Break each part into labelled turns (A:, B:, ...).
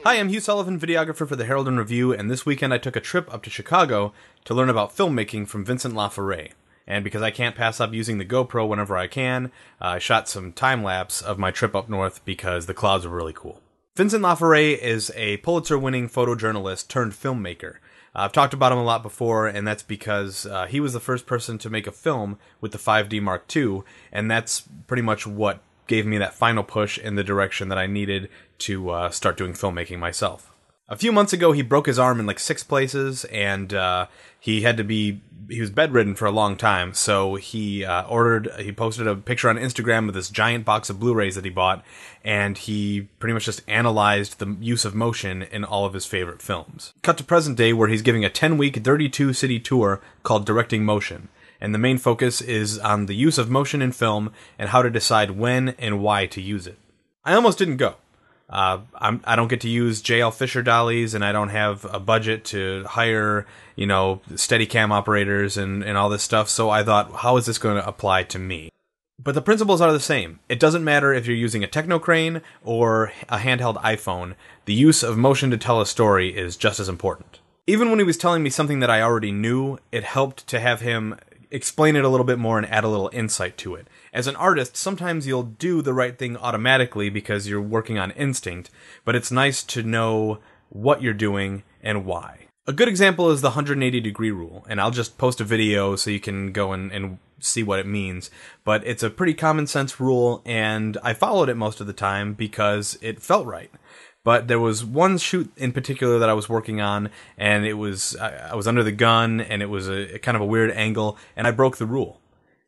A: Hi, I'm Hugh Sullivan, videographer for the Herald and Review, and this weekend I took a trip up to Chicago to learn about filmmaking from Vincent Laforet. And because I can't pass up using the GoPro whenever I can, I shot some time-lapse of my trip up north because the clouds were really cool. Vincent Laforet is a Pulitzer-winning photojournalist turned filmmaker. I've talked about him a lot before, and that's because he was the first person to make a film with the 5D Mark II, and that's pretty much what gave me that final push in the direction that I needed to start doing filmmaking myself. A few months ago, he broke his arm in like 6 places, and he was bedridden for a long time, so he posted a picture on Instagram of this giant box of Blu-rays that he bought, and he pretty much just analyzed the use of motion in all of his favorite films. Cut to present day, where he's giving a 10-week, 32-city tour called Directing Motion, and the main focus is on the use of motion in film and how to decide when and why to use it. I almost didn't go. I don't get to use JL Fisher dollies, and I don't have a budget to hire, Steadicam operators and all this stuff, so I thought, how is this going to apply to me? But the principles are the same. It doesn't matter if you're using a techno crane or a handheld iPhone, the use of motion to tell a story is just as important. Even when he was telling me something that I already knew, it helped to have him explain it a little bit more and add a little insight to it. As an artist, sometimes you'll do the right thing automatically because you're working on instinct, but it's nice to know what you're doing and why. A good example is the 180-degree rule, and I'll just post a video so you can go and see what it means, but it's a pretty common sense rule, and I followed it most of the time because it felt right. But there was one shoot in particular that I was working on, and I was under the gun, and it was a kind of a weird angle, and I broke the rule.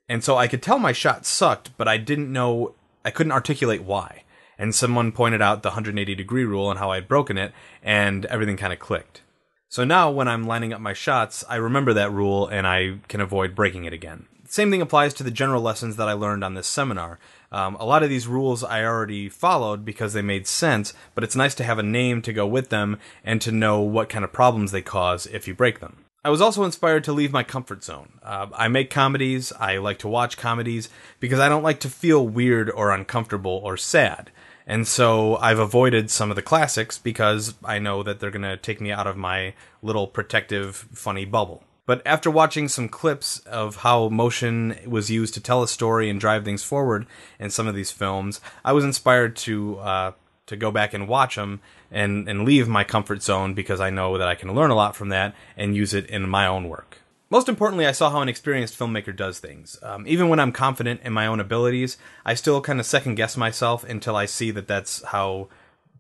A: And so I could tell my shot sucked, but I couldn't articulate why. And someone pointed out the 180-degree rule and how I'd broken it, and everything kind of clicked. So now when I'm lining up my shots, I remember that rule, and I can avoid breaking it again. Same thing applies to the general lessons that I learned on this seminar. A lot of these rules I already followed because they made sense, but it's nice to have a name to go with them and to know what kind of problems they cause if you break them. I was also inspired to leave my comfort zone. I make comedies, I like to watch comedies, because I don't like to feel weird or uncomfortable or sad. And so I've avoided some of the classics because I know that they're going to take me out of my little protective, funny bubble. But after watching some clips of how motion was used to tell a story and drive things forward in some of these films, I was inspired to go back and watch them and leave my comfort zone because I know that I can learn a lot from that and use it in my own work. Most importantly, I saw how an experienced filmmaker does things. Even when I'm confident in my own abilities, I still kind of second-guess myself until I see that that's how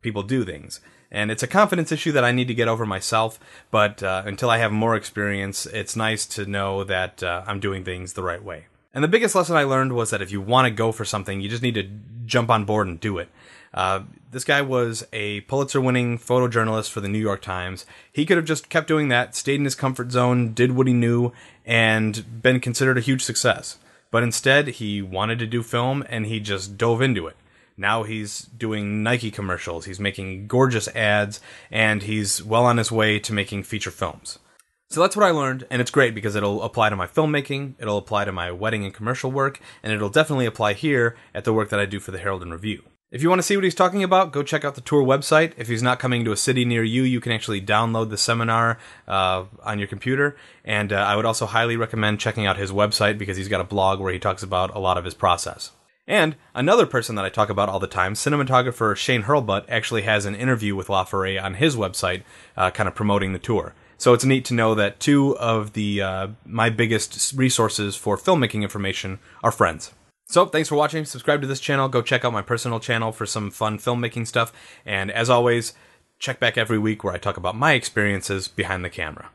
A: people do things. And it's a confidence issue that I need to get over myself, but until I have more experience, it's nice to know that I'm doing things the right way. And the biggest lesson I learned was that if you want to go for something, you just need to jump on board and do it. This guy was a Pulitzer-winning photojournalist for the New York Times. He could have just kept doing that, stayed in his comfort zone, did what he knew, and been considered a huge success. But instead, he wanted to do film, and he just dove into it. Now he's doing Nike commercials, he's making gorgeous ads, and he's well on his way to making feature films. So that's what I learned, and it's great because it'll apply to my filmmaking, it'll apply to my wedding and commercial work, and it'll definitely apply here at the work that I do for the Herald and Review. If you want to see what he's talking about, go check out the tour website. If he's not coming to a city near you, you can actually download the seminar on your computer. And I would also highly recommend checking out his website because he's got a blog where he talks about a lot of his process. And another person that I talk about all the time, cinematographer Shane Hurlbutt, actually has an interview with Laforet on his website, kind of promoting the tour. So it's neat to know that 2 of the my biggest resources for filmmaking information are friends. So thanks for watching. Subscribe to this channel. Go check out my personal channel for some fun filmmaking stuff. And as always, check back every week where I talk about my experiences behind the camera.